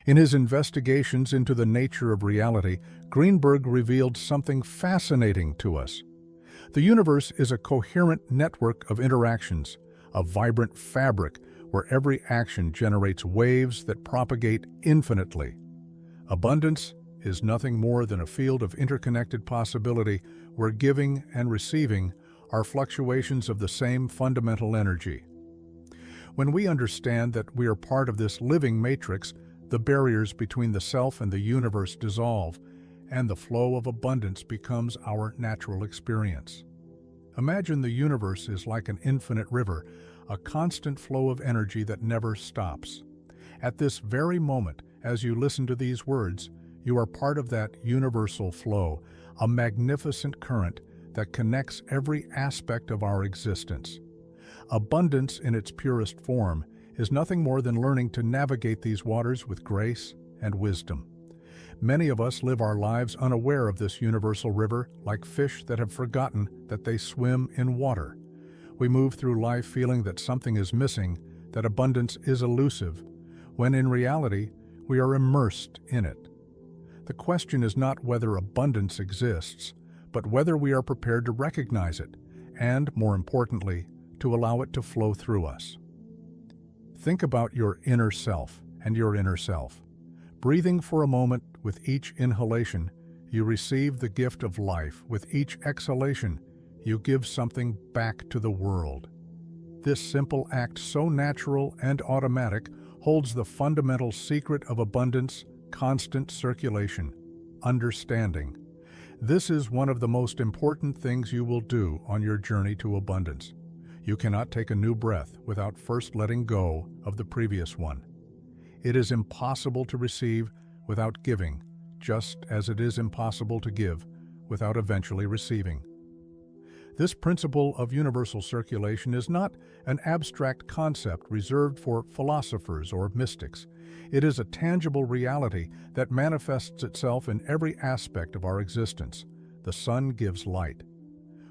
In his investigations into the nature of reality, Grinberg revealed something fascinating to us. The universe is a coherent network of interactions, a vibrant fabric where every action generates waves that propagate infinitely. Abundance is nothing more than a field of interconnected possibility where giving and receiving are fluctuations of the same fundamental energy. When we understand that we are part of this living matrix, the barriers between the self and the universe dissolve, and the flow of abundance becomes our natural experience. Imagine the universe is like an infinite river, a constant flow of energy that never stops. At this very moment, as you listen to these words, you are part of that universal flow, a magnificent current that connects every aspect of our existence. Abundance in its purest form is nothing more than learning to navigate these waters with grace and wisdom. Many of us live our lives unaware of this universal river, like fish that have forgotten that they swim in water. We move through life feeling that something is missing, that abundance is elusive, when in reality, we are immersed in it. The question is not whether abundance exists, but whether we are prepared to recognize it, and, more importantly, to allow it to flow through us. Think about your inner self and your inner self. Breathing for a moment with each inhalation, you receive the gift of life. With each exhalation, you give something back to the world. This simple act, so natural and automatic, holds the fundamental secret of abundance, constant circulation, understanding. This is one of the most important things you will do on your journey to abundance. You cannot take a new breath without first letting go of the previous one. It is impossible to receive without giving, just as it is impossible to give without eventually receiving. This principle of universal circulation is not an abstract concept reserved for philosophers or mystics. It is a tangible reality that manifests itself in every aspect of our existence. The sun gives light.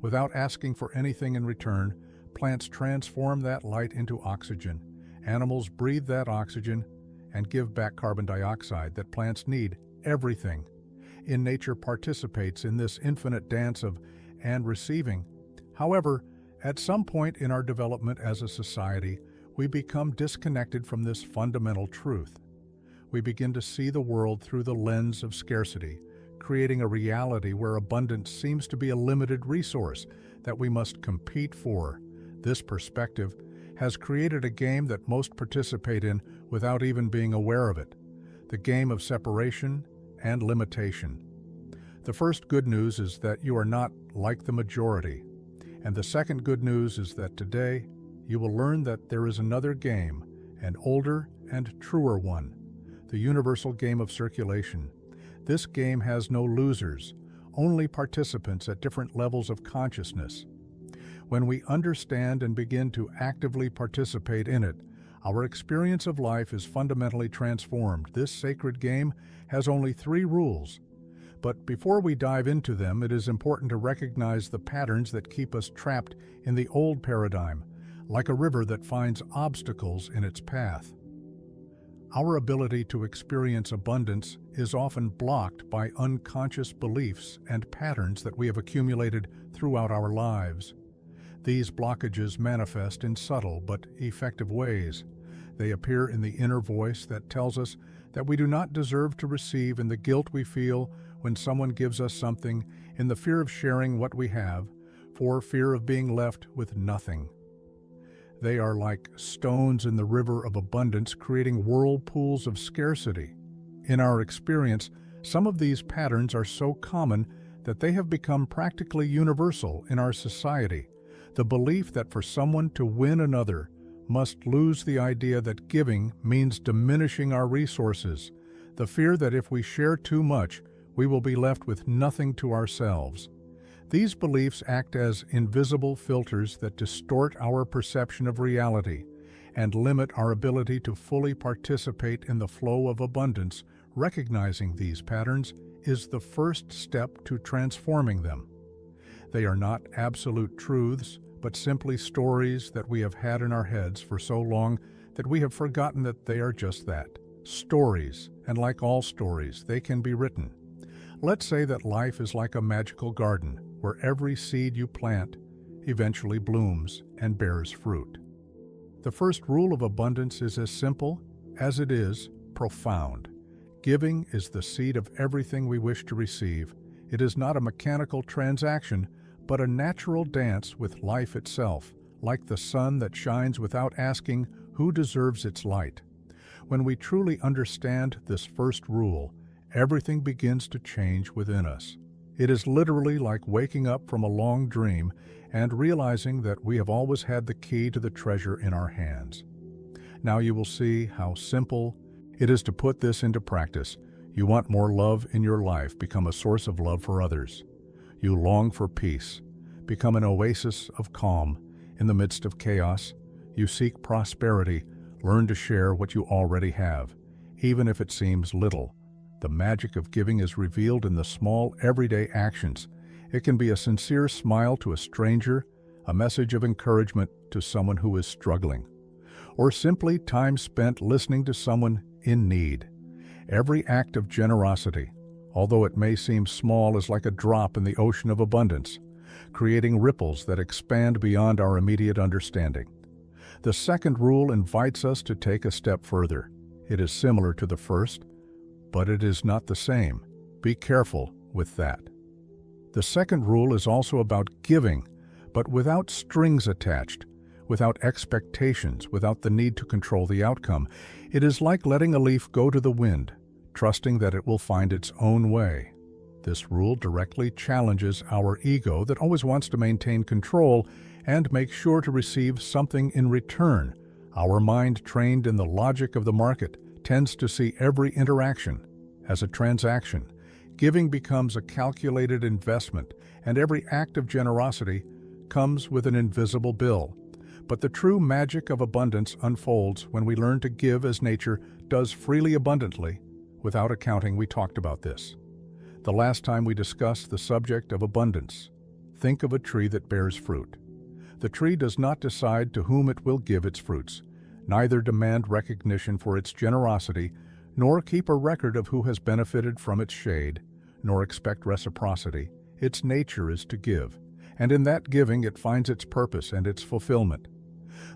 Without asking for anything in return, plants transform that light into oxygen. Animals breathe that oxygen and give back carbon dioxide that plants need. Everything in nature participates in this infinite dance of and receiving. However, at some point in our development as a society, we become disconnected from this fundamental truth. We begin to see the world through the lens of scarcity, creating a reality where abundance seems to be a limited resource that we must compete for. This perspective has created a game that most participate in without even being aware of it, the game of separation and limitation. The first good news is that you are not like the majority. And the second good news is that today you will learn that there is another game, an older and truer one, the universal game of circulation. This game has no losers, only participants at different levels of consciousness. When we understand and begin to actively participate in it, our experience of life is fundamentally transformed. This sacred game has only 3 rules. But before we dive into them, it is important to recognize the patterns that keep us trapped in the old paradigm, like a river that finds obstacles in its path. Our ability to experience abundance is often blocked by unconscious beliefs and patterns that we have accumulated throughout our lives. These blockages manifest in subtle but effective ways. They appear in the inner voice that tells us that we do not deserve to receive, in the guilt we feel when someone gives us something, in the fear of sharing what we have, for fear of being left with nothing. They are like stones in the river of abundance, creating whirlpools of scarcity. In our experience, some of these patterns are so common that they have become practically universal in our society. The belief that for someone to win another must lose the idea that giving means diminishing our resources, the fear that if we share too much, we will be left with nothing to ourselves. These beliefs act as invisible filters that distort our perception of reality and limit our ability to fully participate in the flow of abundance. Recognizing these patterns is the first step to transforming them. They are not absolute truths, but simply stories that we have had in our heads for so long that we have forgotten that they are just that, Stories, and like all stories, they can be written. Let's say that life is like a magical garden where every seed you plant eventually blooms and bears fruit. The first rule of abundance is as simple as it is profound. Giving is the seed of everything we wish to receive. It is not a mechanical transaction, but a natural dance with life itself, like the sun that shines without asking who deserves its light. When we truly understand this first rule, everything begins to change within us. It is literally like waking up from a long dream and realizing that we have always had the key to the treasure in our hands. Now you will see how simple it is to put this into practice. You want more love in your life, become a source of love for others. You long for peace, become an oasis of calm in the midst of chaos. You seek prosperity, learn to share what you already have, even if it seems little. The magic of giving is revealed in the small, everyday actions. It can be a sincere smile to a stranger, a message of encouragement to someone who is struggling, or simply time spent listening to someone in need. Every act of generosity, although it may seem small, is like a drop in the ocean of abundance, creating ripples that expand beyond our immediate understanding. The second rule invites us to take a step further. It is similar to the first, but it is not the same. Be careful with that. The second rule is also about giving, but without strings attached, without expectations, without the need to control the outcome. It is like letting a leaf go to the wind, trusting that it will find its own way. This rule directly challenges our ego that always wants to maintain control and make sure to receive something in return. Our mind, trained in the logic of the market, tends to see every interaction as a transaction. Giving becomes a calculated investment, and every act of generosity comes with an invisible bill. But the true magic of abundance unfolds when we learn to give as nature does, freely, abundantly, without accounting. We talked about this the last time we discussed the subject of abundance. Think of a tree that bears fruit. The tree does not decide to whom it will give its fruits, neither demand recognition for its generosity, nor keep a record of who has benefited from its shade, nor expect reciprocity. Its nature is to give, and in that giving it finds its purpose and its fulfillment.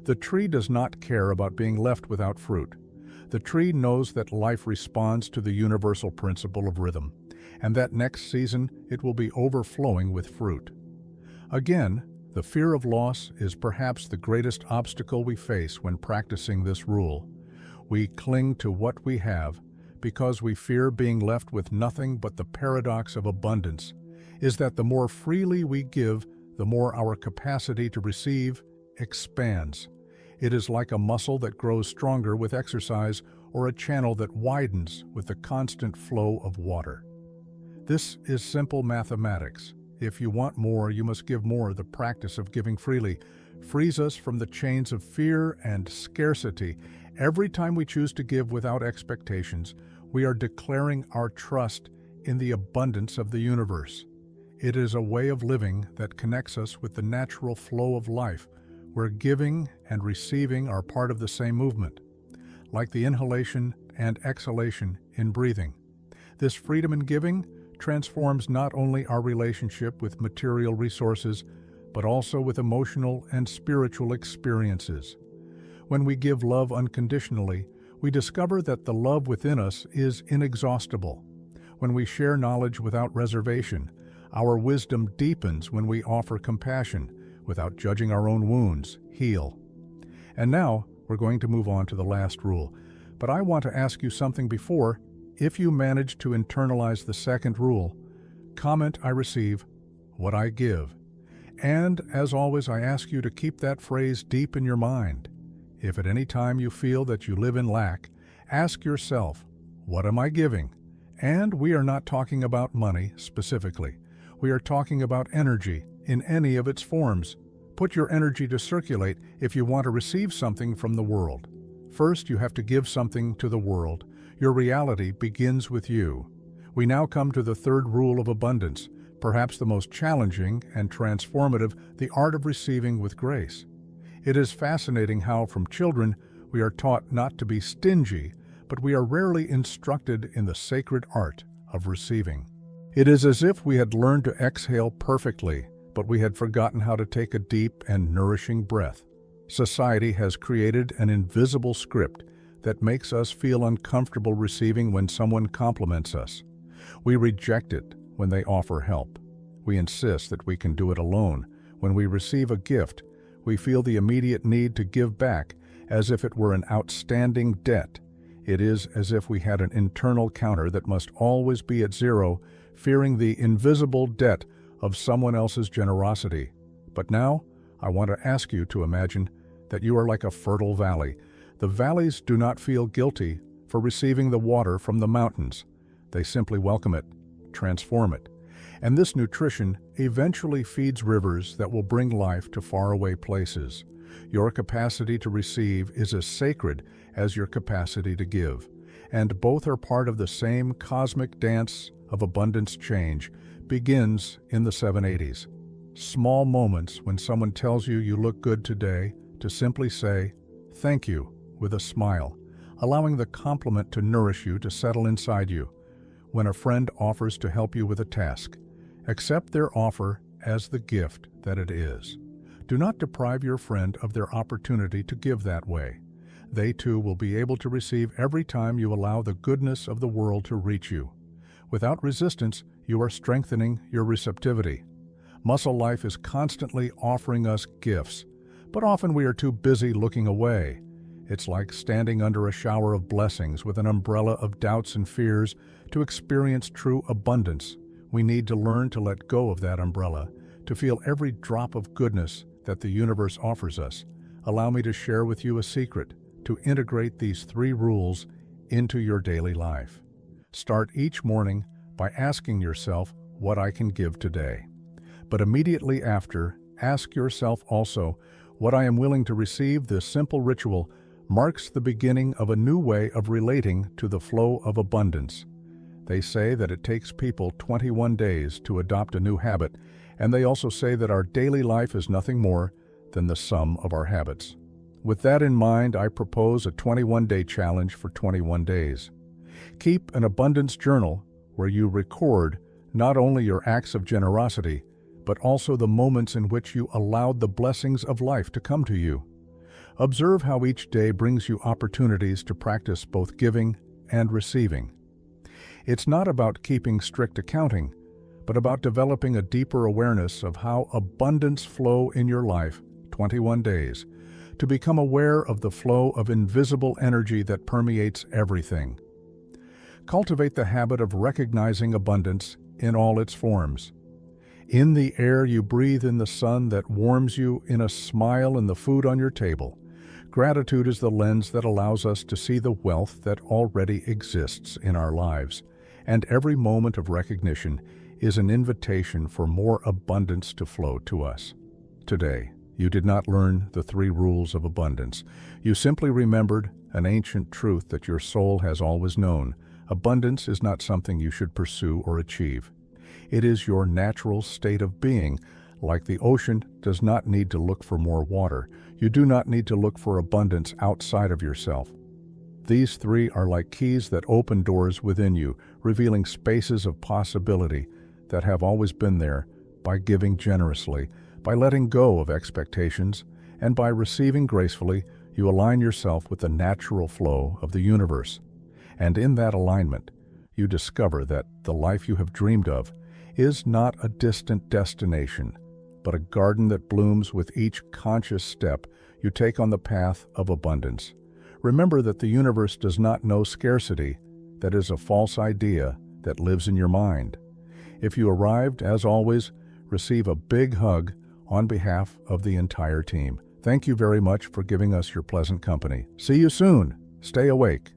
The tree does not care about being left without fruit. The tree knows that life responds to the universal principle of rhythm, and that next season it will be overflowing with fruit. Again, the fear of loss is perhaps the greatest obstacle we face when practicing this rule. We cling to what we have because we fear being left with nothing, but the paradox of abundance is that the more freely we give, the more our capacity to receive expands. It is like a muscle that grows stronger with exercise, or a channel that widens with the constant flow of water. This is simple mathematics. If you want more, you must give more. The practice of giving freely frees us from the chains of fear and scarcity. Every time we choose to give without expectations, we are declaring our trust in the abundance of the universe. It is a way of living that connects us with the natural flow of life, where giving and receiving are part of the same movement, like the inhalation and exhalation in breathing. This freedom in giving transforms not only our relationship with material resources, but also with emotional and spiritual experiences. When we give love unconditionally, we discover that the love within us is inexhaustible. When we share knowledge without reservation, our wisdom deepens. When we offer compassion without judging our own wounds, heal. And now, we're going to move on to the last rule. But I want to ask you something before. If you manage to internalize the second rule, comment "I receive what I give." And, as always, I ask you to keep that phrase deep in your mind. If at any time you feel that you live in lack, ask yourself, what am I giving? And we are not talking about money specifically. We are talking about energy in any of its forms. Put your energy to circulate if you want to receive something from the world. First, you have to give something to the world. Your reality begins with you. We now come to the third rule of abundance, perhaps the most challenging and transformative, the art of receiving with grace. It is fascinating how, from children, we are taught not to be stingy, but we are rarely instructed in the sacred art of receiving. It is as if we had learned to exhale perfectly, but we had forgotten how to take a deep and nourishing breath. Society has created an invisible script that makes us feel uncomfortable receiving when someone compliments us. We reject it when they offer help. We insist that we can do it alone. When we receive a gift, we feel the immediate need to give back as if it were an outstanding debt. It is as if we had an internal counter that must always be at zero, fearing the invisible debt of someone else's generosity. But now, I want to ask you to imagine that you are like a fertile valley. The valleys do not feel guilty for receiving the water from the mountains. They simply welcome it, transform it. And this nutrition eventually feeds rivers that will bring life to faraway places. Your capacity to receive is as sacred as your capacity to give, and both are part of the same cosmic dance of abundance change. Begins in the 780s. Small moments when someone tells you you look good today, to simply say, "Thank you," with a smile, allowing the compliment to nourish you, to settle inside you. When a friend offers to help you with a task, accept their offer as the gift that it is. Do not deprive your friend of their opportunity to give that way. They too will be able to receive every time you allow the goodness of the world to reach you. Without resistance, you are strengthening your receptivity. Muscle Life is constantly offering us gifts, but often we are too busy looking away. It's like standing under a shower of blessings with an umbrella of doubts and fears. To experience true abundance, we need to learn to let go of that umbrella, to feel every drop of goodness that the universe offers us. Allow me to share with you a secret to integrate these 3 rules into your daily life. Start each morning by asking yourself, what I can give today. But immediately after, ask yourself also, what I am willing to receive. This simple ritual marks the beginning of a new way of relating to the flow of abundance. They say that it takes people 21 days to adopt a new habit, and they also say that our daily life is nothing more than the sum of our habits. With that in mind, I propose a 21-day challenge for 21 days. Keep an abundance journal where you record not only your acts of generosity, but also the moments in which you allowed the blessings of life to come to you. Observe how each day brings you opportunities to practice both giving and receiving. It's not about keeping strict accounting, but about developing a deeper awareness of how abundance flow in your life. 21 days, to become aware of the flow of invisible energy that permeates everything. Cultivate the habit of recognizing abundance in all its forms. In the air you breathe, in the sun that warms you, in a smile, in the food on your table. Gratitude is the lens that allows us to see the wealth that already exists in our lives, and every moment of recognition is an invitation for more abundance to flow to us. Today, you did not learn the 3 rules of abundance. You simply remembered an ancient truth that your soul has always known. Abundance is not something you should pursue or achieve. It is your natural state of being. Like the ocean does not need to look for more water, you do not need to look for abundance outside of yourself. These 3 are like keys that open doors within you, revealing spaces of possibility that have always been there. By giving generously, by letting go of expectations, and by receiving gracefully, you align yourself with the natural flow of the universe. And in that alignment, you discover that the life you have dreamed of is not a distant destination, but a garden that blooms with each conscious step you take on the path of abundance. Remember that the universe does not know scarcity. That is a false idea that lives in your mind. If you arrived, as always, receive a big hug on behalf of the entire team. Thank you very much for giving us your pleasant company. See you soon. Stay awake.